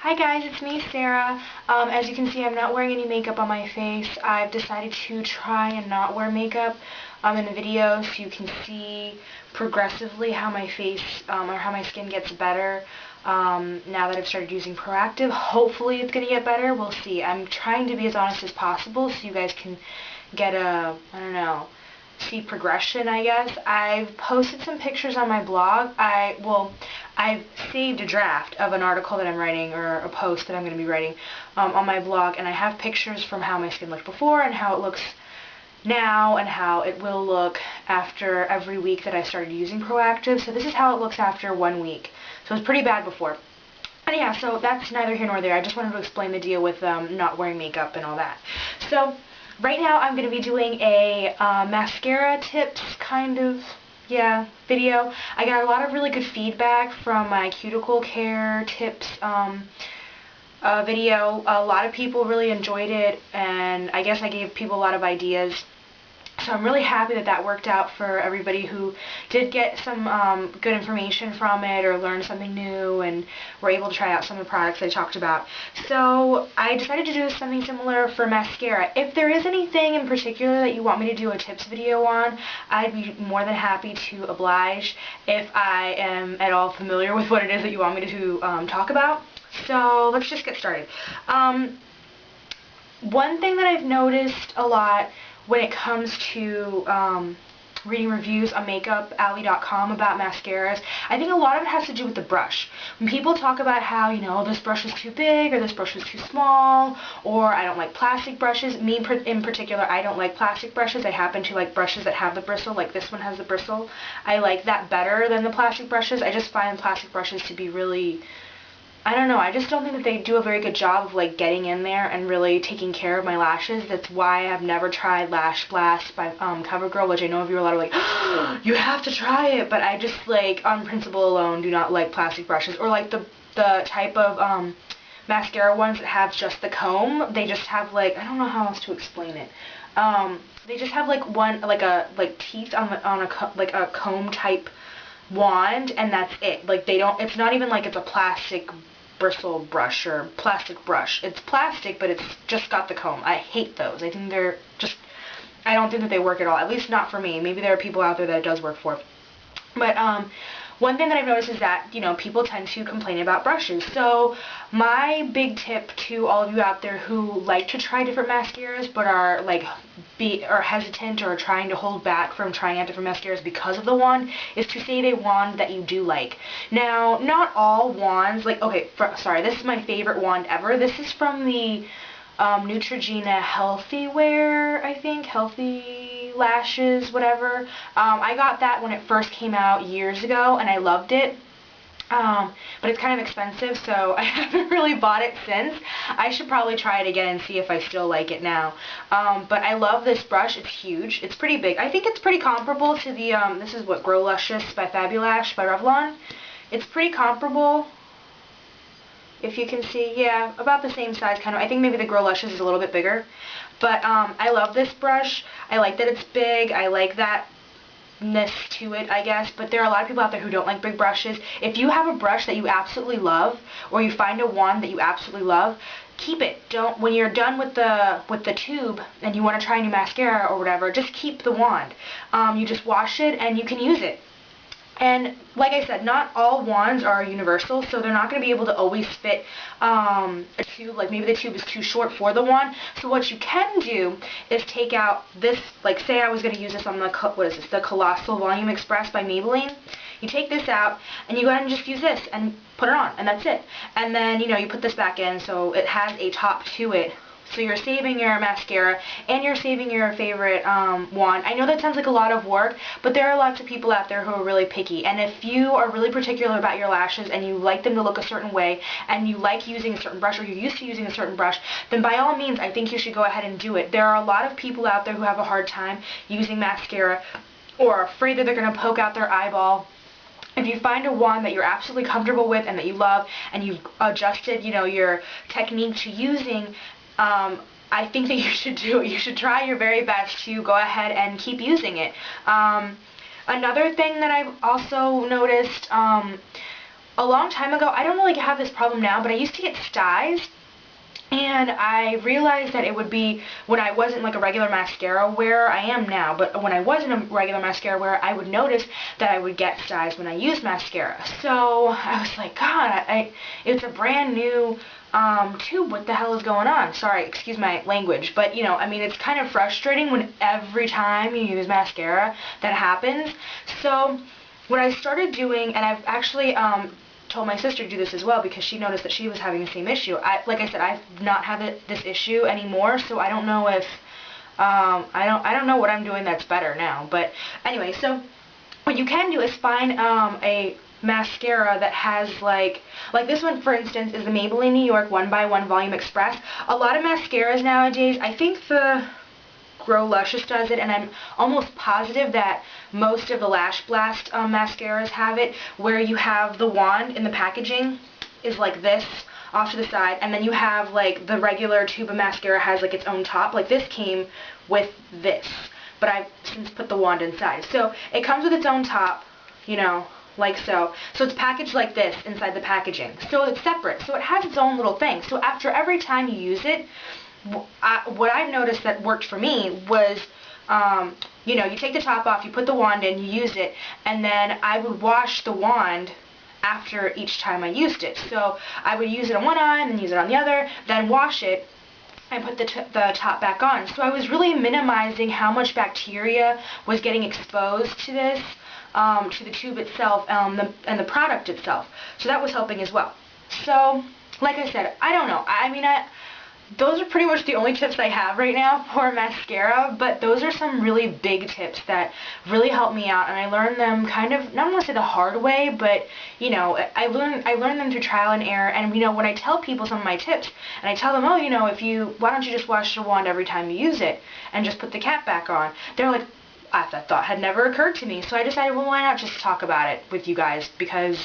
Hi guys, it's me, Sarah. As you can see, I'm not wearing any makeup on my face. I've decided to try and not wear makeup in the video so you can see progressively how my face or how my skin gets better now that I've started using ProActiv. Hopefully it's going to get better. We'll see. I'm trying to be as honest as possible so you guys can get see progression, I guess. I've posted some pictures on my blog. I've saved a draft of an article that I'm writing, or a post that I'm going to be writing on my blog, and I have pictures from how my skin looked before and how it looks now and how it will look after every week that I started using ProActiv. So this is how it looks after 1 week. So it was pretty bad before. And yeah, so that's neither here nor there. I just wanted to explain the deal with not wearing makeup and all that. So right now I'm going to be doing a mascara tips kind of video. I got a lot of really good feedback from my Cuticle Care tips video. A lot of people really enjoyed it, and I guess I gave people a lot of ideas. So I'm really happy that that worked out for everybody who did get some good information from it or learned something new and were able to try out some of the products I talked about. So I decided to do something similar for mascara. If there is anything in particular that you want me to do a tips video on, I'd be more than happy to oblige if I am at all familiar with what it is that you want me to talk about. So let's just get started. One thing that I've noticed a lot when it comes to reading reviews on makeupalley.com about mascaras, I think a lot of it has to do with the brush. When people talk about how, this brush is too big or this brush is too small, or I don't like plastic brushes. Me in particular, I don't like plastic brushes. I happen to like brushes that have the bristle, like this one has the bristle. I like that better than the plastic brushes. I just find plastic brushes to be really, I don't know, I just don't think that they do a very good job of like getting in there and really taking care of my lashes. That's why I've never tried Lash Blast by CoverGirl, which I know of you are a lot of like, oh, you have to try it, but I just like, on principle alone, do not like plastic brushes. Or like the type of mascara ones that have just the comb. They just have like, I don't know how else to explain it. They just have like teeth on a comb type wand, and that's it. Like they don't, it's not even like it's a plastic bristle brush or plastic brush. It's plastic, but it's just got the comb. I hate those. I think they're just, I don't think that they work at all. At least not for me. Maybe there are people out there that it does work for. But one thing that I've noticed is that, people tend to complain about brushes. So my big tip to all of you out there who like to try different mascaras but are like hesitant or trying to hold back from trying out different mascaras because of the wand is to save a wand that you do like. Now, not all wands, sorry, this is my favorite wand ever. This is from the Neutrogena Healthy Wear, I think, Healthy Lashes, whatever. I got that when it first came out years ago, and I loved it. But it's kind of expensive, so I haven't really bought it since. I should probably try it again and see if I still like it now. But I love this brush. It's huge. It's pretty big. I think it's pretty comparable to the, this is what, Grow Luscious by Fabulash by Revlon. It's pretty comparable. If you can see, yeah, about the same size, kind of. I think maybe the Grow Luscious is a little bit bigger. But I love this brush. I like that it's big. I like that-ness to it, I guess. But there are a lot of people out there who don't like big brushes. If you have a brush that you absolutely love, or you find a wand that you absolutely love, keep it. Don't, when you're done with the tube and you want to try a new mascara or whatever, just keep the wand. You just wash it and you can use it. And like I said, not all wands are universal, so they're not going to be able to always fit a tube. Like maybe the tube is too short for the wand. So what you can do is take out this, like say I was going to use this on the, the Colossal Volume Express by Maybelline. You take this out and you go ahead and just use this and put it on, and that's it. And then, you put this back in so it has a top to it. So you're saving your mascara and you're saving your favorite wand. I know that sounds like a lot of work, but there are lots of people out there who are really picky. And if you are really particular about your lashes and you like them to look a certain way and you like using a certain brush or you're used to using a certain brush, then by all means I think you should go ahead and do it. There are a lot of people out there who have a hard time using mascara or are afraid that they're going to poke out their eyeball. If you find a wand that you're absolutely comfortable with and that you love and you've adjusted, your technique to using, I think that you should do it. You should try your very best to go ahead and keep using it. Another thing that I've also noticed a long time ago, I don't really have this problem now, but I used to get styes. And I realized that it would be when I wasn't like a regular mascara wearer. I am now, but when I wasn't a regular mascara wearer, I would notice that I would get styes when I used mascara. So I was like, God, it's a brand new tube. What the hell is going on? Sorry, excuse my language, but you know, I mean, it's kind of frustrating when every time you use mascara that happens. So what I started doing, and I've actually told my sister to do this as well because she noticed that she was having the same issue. Like I said, I've not had this issue anymore, so I don't know if I don't know what I'm doing that's better now. But anyway, so what you can do is find a mascara that has like this one, for instance, is the Maybelline New York 1x1 Volume Express. A lot of mascaras nowadays, I think the Grow Luscious does it, and I'm almost positive that most of the Lash Blast mascaras have it, where you have the wand in the packaging is like this off to the side, and then you have like the regular tube of mascara has like its own top. Like this came with this, but I've since put the wand inside. So it comes with its own top, you know, like so. So it's packaged like this inside the packaging. So it's separate. So it has its own little thing. So after every time you use it, what I've noticed that worked for me was, you know, you take the top off, you put the wand in, you use it, and then I would wash the wand after each time I used it. So I would use it on one eye, and then use it on the other, then wash it, and put the top back on. So I was really minimizing how much bacteria was getting exposed to this, to the tube itself, and the product itself. So that was helping as well. So, like I said, I don't know. I mean, those are pretty much the only tips I have right now for mascara, but those are some really big tips that really helped me out, and I learned them kind of, not want to say the hard way, but, you know, I learned them through trial and error. And, you know, when I tell people some of my tips, and I tell them, oh, you know, why don't you just wash the wand every time you use it, and just put the cap back on, they're like, that thought had never occurred to me. So I decided, well, why not just talk about it with you guys, because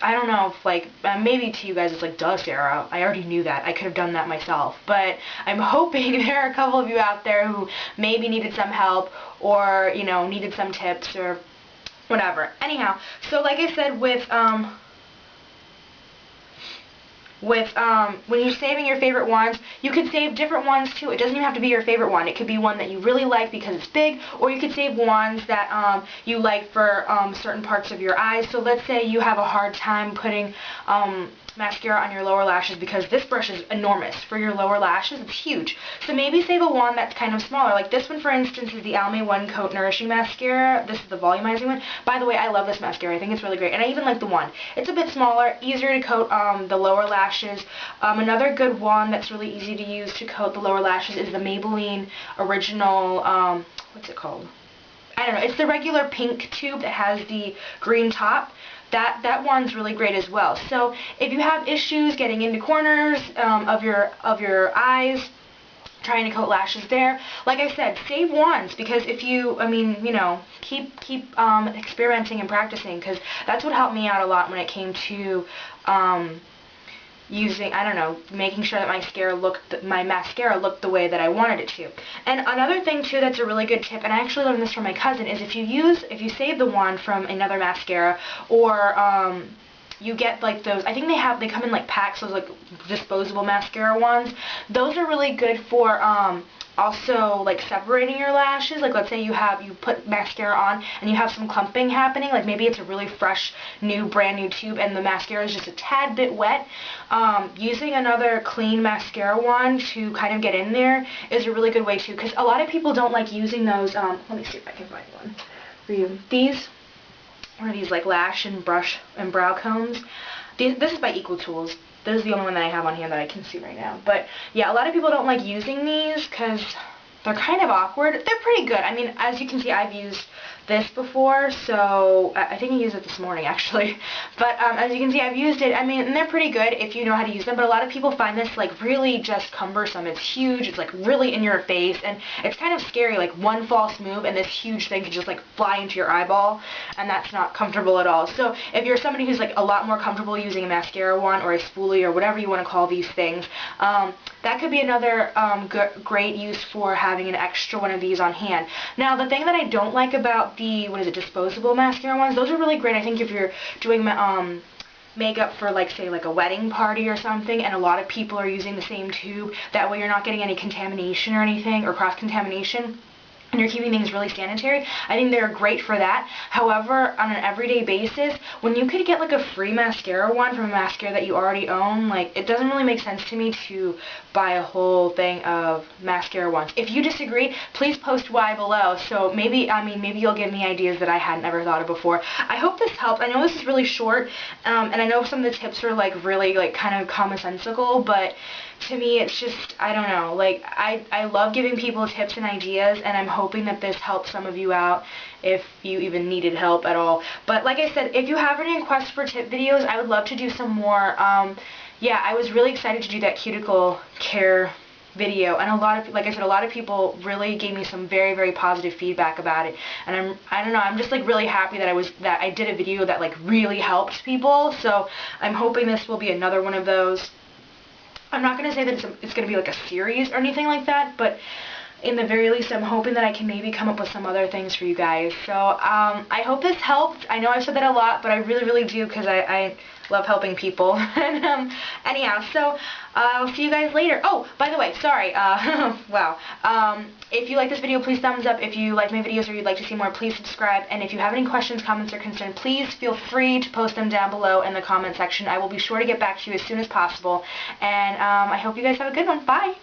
I don't know if, like, maybe to you guys it's like, duh, Sarah, I already knew that. I could have done that myself. But I'm hoping there are a couple of you out there who maybe needed some help, or, you know, needed some tips or whatever. Anyhow, so like I said, when you're saving your favorite wands, you could save different ones too. It doesn't even have to be your favorite wand. It could be one that you really like because it's big, or you could save wands that you like for certain parts of your eyes. So let's say you have a hard time putting mascara on your lower lashes because this brush is enormous. For your lower lashes, it's huge. So maybe save a wand that's kind of smaller. Like this one, for instance, is the Almay One Coat Nourishing Mascara. This is the volumizing one. By the way, I love this mascara. I think it's really great. And I even like the wand. It's a bit smaller, easier to coat the lower lashes. Another good wand that's really easy to use to coat the lower lashes is the Maybelline Original, what's it called? I don't know. It's the regular pink tube that has the green top. That one's really great as well. So if you have issues getting into corners of your eyes, trying to coat lashes there, like I said, save wands, because if you, I mean, you know, keep experimenting and practicing, because that's what helped me out a lot when it came to using, I don't know, making sure that my mascara looked the way that I wanted it to. And another thing too that's a really good tip, and I actually learned this from my cousin, is if you save the wand from another mascara, or you get like those, I think they come in like packs, those like disposable mascara wands. Those are really good for also like separating your lashes. Like let's say you put mascara on and you have some clumping happening, like maybe it's a really fresh brand new tube and the mascara is just a tad bit wet. Using another clean mascara wand to kind of get in there is a really good way too, because a lot of people don't like using those, let me see if I can find one for you. These are these like lash and brush and brow combs. This is by Equal Tools. This is the only one that I have on hand that I can see right now. But yeah, a lot of people don't like using these because they're kind of awkward. They're pretty good. I mean, as you can see, I've used this before, so I think I used it this morning actually. But as you can see, I've used it. I mean, and they're pretty good if you know how to use them, but a lot of people find this like really just cumbersome. It's huge, it's like really in your face, and it's kind of scary. Like one false move and this huge thing could just like fly into your eyeball, and that's not comfortable at all. So if you're somebody who's like a lot more comfortable using a mascara wand or a spoolie or whatever you want to call these things, that could be another great use for having an extra one of these on hand. Now, the thing that I don't like about the, disposable mascara ones, those are really great, I think, if you're doing makeup for, like, say, like a wedding party or something, and a lot of people are using the same tube. That way you're not getting any contamination or anything, or cross-contamination, and you're keeping things really sanitary. I think they're great for that. However, on an everyday basis, when you could get like a free mascara one from a mascara that you already own, like, it doesn't really make sense to me to buy a whole thing of mascara ones. If you disagree, please post why below. So maybe you'll give me ideas that I hadn't ever thought of before. I hope this helped. I know this is really short, and I know some of the tips are like really like kind of commonsensical, but to me, it's just, I don't know, like, I love giving people tips and ideas, and I'm hoping that this helps some of you out, if you even needed help at all. But like I said, if you have any requests for tip videos, I would love to do some more. Yeah, I was really excited to do that Cuticle Care video, and like I said, a lot of people really gave me some very, very positive feedback about it, and I don't know, I'm just like really happy that I did a video that like really helped people. So I'm hoping this will be another one of those. I'm not going to say that it's going to be like a series or anything like that, but in the very least, I'm hoping that I can maybe come up with some other things for you guys. So I hope this helped. I know I've said that a lot, but I really, really do, because I love helping people. And anyhow, so I'll see you guys later. Oh, by the way, sorry. Wow. If you like this video, please thumbs up. If you like my videos or you'd like to see more, please subscribe. And if you have any questions, comments, or concerns, please feel free to post them down below in the comment section. I will be sure to get back to you as soon as possible. And I hope you guys have a good one. Bye.